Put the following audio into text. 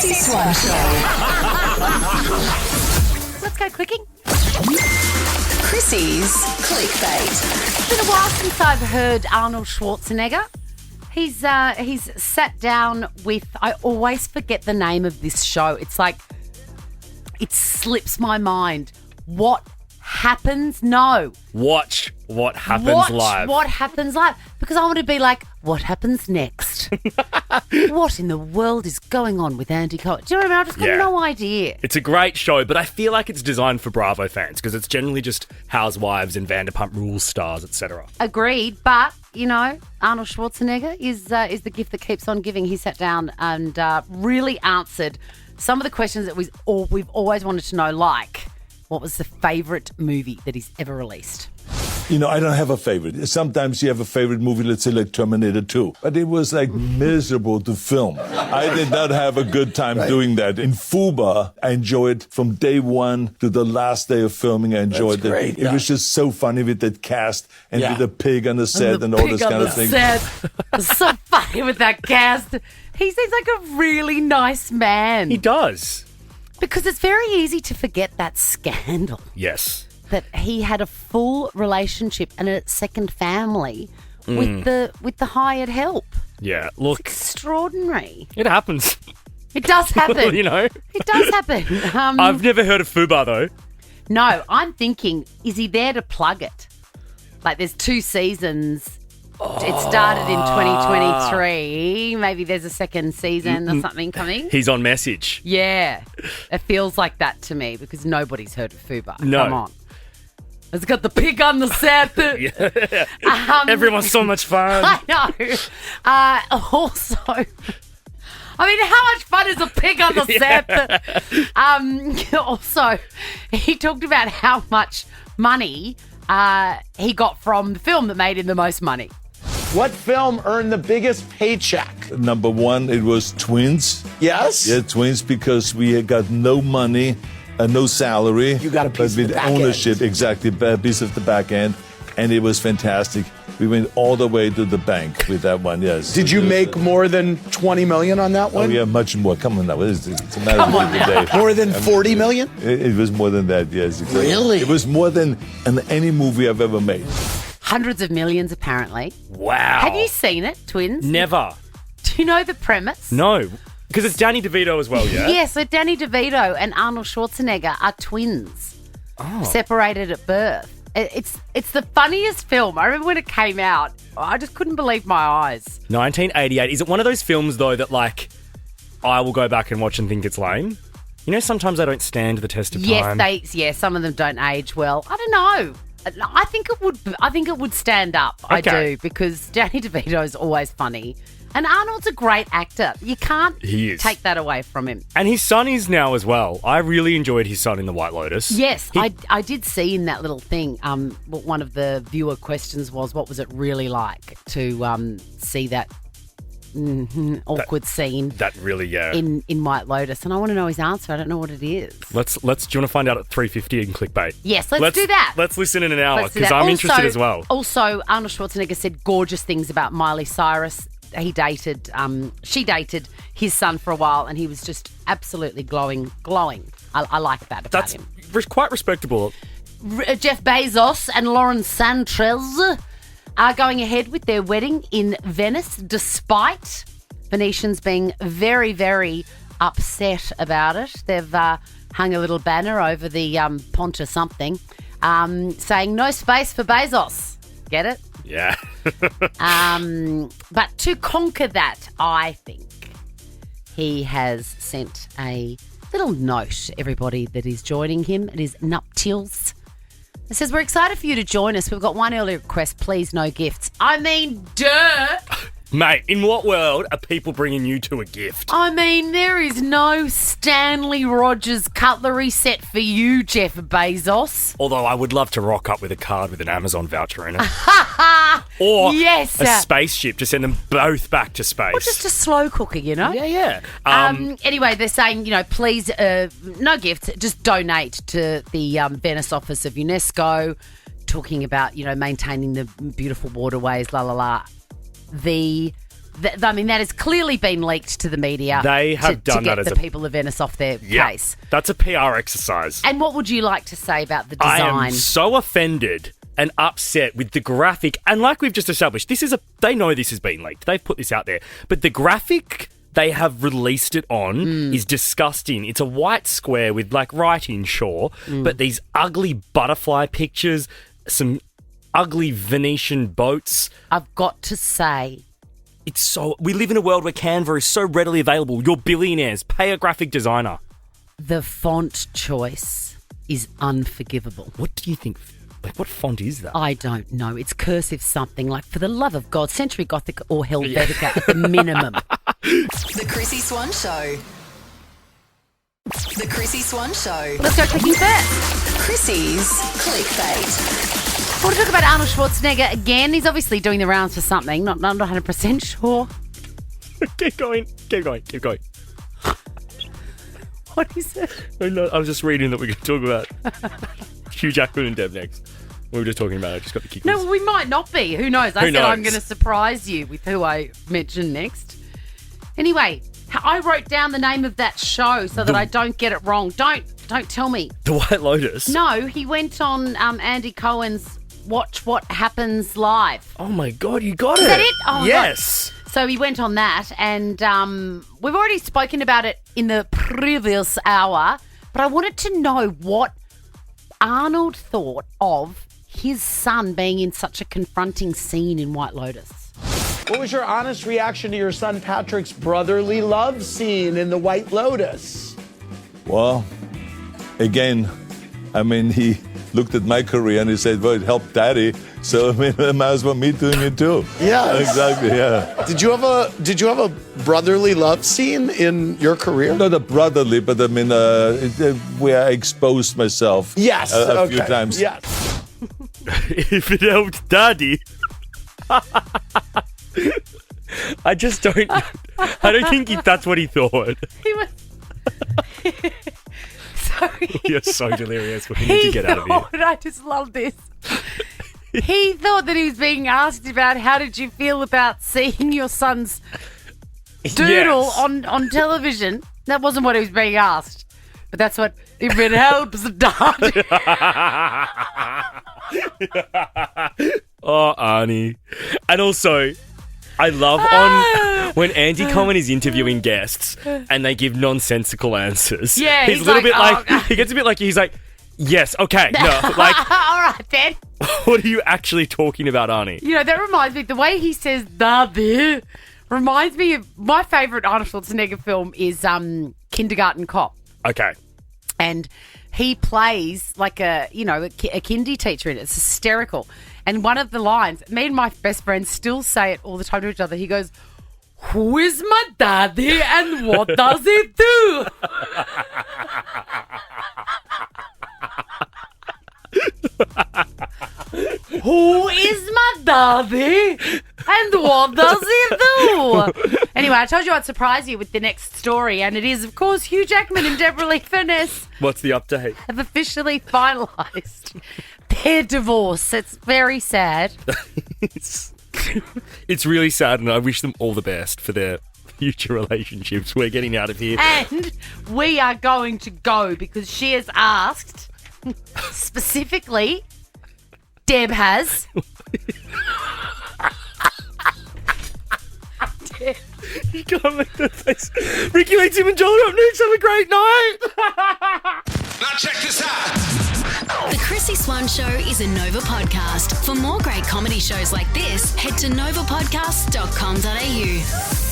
Chrissie Swan Show. Let's go clicking. Chrissie's Clickbait. It's been a while since I've heard Arnold Schwarzenegger. He's sat down with, I always forget the name of this show. It's like, it slips my mind. What happens? No. Watch What Happens Live. What happens live? Because I want to be like, what happens next? What in the world is going on with Andy Cohen? Do you know what I mean? I've just got no idea. It's a great show, but I feel like it's designed for Bravo fans because it's generally just housewives and Vanderpump Rules stars, etc. Agreed, but, you know, Arnold Schwarzenegger is the gift that keeps on giving. He sat down and really answered some of the questions that we've always wanted to know, like, what was the favourite movie that he's ever released? You know, I don't have a favorite. Sometimes you have a favorite movie, let's say like Terminator 2. But it was like miserable to film. I did not have a good time doing that. In Fuba, I enjoyed from day one to the last day of filming. I enjoyed it. It was just so funny with that cast and with the pig on the set and all this kind of thing. It's so funny with that cast. He seems like a really nice man. He does. Because it's very easy to forget that scandal. Yes. That he had a full relationship and a second family with the hired help. Yeah, look. It's extraordinary. It happens. It does happen. You know? It does happen. I've never heard of Fuba, though. No, I'm thinking, is he there to plug it? Like, there's 2 seasons. It started in 2023. Maybe there's a second season or something coming. He's on message. Yeah. It feels like that to me because nobody's heard of Fuba. No. Come on. It's got the pig on the set. Everyone's so much fun. I know. Also, I mean, how much fun is a pig on the set? Also, he talked about how much money he got from the film that made him the most money. What film earned the biggest paycheck? Number one, it was Twins. Yes? Yeah, Twins, because we had got no money, no salary. You got a piece but of the with back ownership, end. exactly, a piece of the back end. And it was fantastic. We went all the way to the bank with that one, yes. Did you make more than $20 million on that one? Oh, yeah, much more. Come on now. It's a matter of the day. More than $40 million? It was more than that, yes. Exactly. Really? It was more than any movie I've ever made. Hundreds of millions, apparently. Wow. Have you seen it, Twins? Never. Do you know the premise? No. Because it's Danny DeVito as well, yeah? Yes, so Danny DeVito and Arnold Schwarzenegger are twins. Separated at birth. It's the funniest film. I remember when it came out, I just couldn't believe my eyes. 1988. Is it one of those films, though, that, like, I will go back and watch and think it's lame? You know, sometimes they don't stand the test of time. Yes, some of them don't age well. I don't know. I think it would stand up. Okay. I do, because Danny DeVito is always funny. And Arnold's a great actor. You can't take that away from him. And his son is now as well. I really enjoyed his son in The White Lotus. Yes, I did see in that little thing, one of the viewer questions was, what was it really like to see that awkward scene That really, in White Lotus? And I want to know his answer. I don't know what it is. Let's. Do you want to find out at 3:50 in clickbait? Yes, let's do that. Let's listen in an hour Let's do because that. I'm interested as well. Also, Arnold Schwarzenegger said gorgeous things about Miley Cyrus. She dated his son for a while, and he was just absolutely glowing. I like that about him. That's quite respectable. Jeff Bezos and Lauren Sanchez are going ahead with their wedding in Venice, despite Venetians being very, very upset about it. They've hung a little banner over the pont or something, saying no space for Bezoz. Get it? Yeah. But to conquer that, I think he has sent a little note to everybody that is joining him at his nuptials. It says, we're excited for you to join us. We've got one early request. Please, no gifts. I mean, duh. Mate, in what world are people bringing you to a gift? I mean, there is no Stanley Rogers cutlery set for you, Jeff Bezos. Although I would love to rock up with a card with an Amazon voucher in it. Or yes, a spaceship to send them both back to space. Or just a slow cooker, you know? Yeah. Anyway, they're saying, please, no gifts, just donate to the Venice office of UNESCO, talking about, maintaining the beautiful waterways, la, la, la. The that has clearly been leaked to the media. They have done to get that as the people of Venice off their case. That's a PR exercise. And what would you like to say about the design? I am so offended and upset with the graphic. And like we've just established, they know this has been leaked. They've put this out there. But the graphic they have released it on is disgusting. It's a white square with like writing, sure, but these ugly butterfly pictures, some ugly Venetian boats. I've got to say, we live in a world where Canva is so readily available. You're billionaires. Pay a graphic designer. the font choice is unforgivable. What do you think? Like, what font is that? I don't know. It's cursive something. Like, for the love of God, Century Gothic or Helvetica at the minimum. The Chrissie Swan Show. The Chrissie Swan Show. Let's go clicking first. Chrissie's clickbait. I want to talk about Arnold Schwarzenegger again. He's obviously doing the rounds for something. Not 100% sure. Keep going. What is it? I was just reading that we're going to talk about Hugh Jackman and Deb next. We were just talking about it. I just got the kickers. No, we might not be. Who knows? I Who said I'm knows? going to surprise you with who I mention next. Anyway, I wrote down the name of that show so that I don't get it wrong. Don't tell me. The White Lotus? No, he went on Andy Cohen's Watch What Happens Live. Oh my God, you got it. Is that it? Oh, yes. God. So he went on that, and we've already spoken about it in the previous hour, but I wanted to know what Arnold thought of his son being in such a confronting scene in White Lotus. What was your honest reaction to your son Patrick's brotherly love scene in The White Lotus? Well, again, I mean, he looked at my career and he said, well, it helped Daddy, so I mean, it might as well me doing it too. Yeah, Exactly, yeah. Did you have a brotherly love scene in your career? Not a brotherly, but I mean, where I exposed myself Yes, a few times. Yes. If it helped Daddy. I just don't. I don't think that's what he thought. He was... Sorry. You're so delirious. We need to get out of here. I just love this. He thought that he was being asked about how did you feel about seeing your son's doodle Yes. on television. That wasn't what he was being asked. But that's what, if it helps, Daddy. Oh, Arnie. And also, I love on when Andy Cohen is interviewing guests and they give nonsensical answers. Yeah, he's he's a little like, bit like, oh, he gets a bit like, he's like, yes, okay, no, like, All right, then. what are you actually talking about, Arnie? You know, that reminds me, the way he says Daddy reminds me of my favourite Arnold Schwarzenegger film is Kindergarten Cop. Okay. And he plays like a kindy teacher in it. It's hysterical. And one of the lines, me and my best friend still say it all the time to each other. He goes, "Who is my daddy and what does he do?" Who is my daddy and what does he do? Anyway, I told you I'd surprise you with the next story, and it is, of course, Hugh Jackman and Deborra-lee Furness What's the update? have officially finalised their divorce. It's very sad. It's really sad, and I wish them all the best for their future relationships. We're getting out of here. And we are going to go because she has asked, specifically, Deb has. Deb. You can't make that face. Ricky Leeds him and Joel up next. Have a great night. Now check this out. The Chrissie Swan Show is a Nova podcast. For more great comedy shows like this, head to novapodcasts.com.au.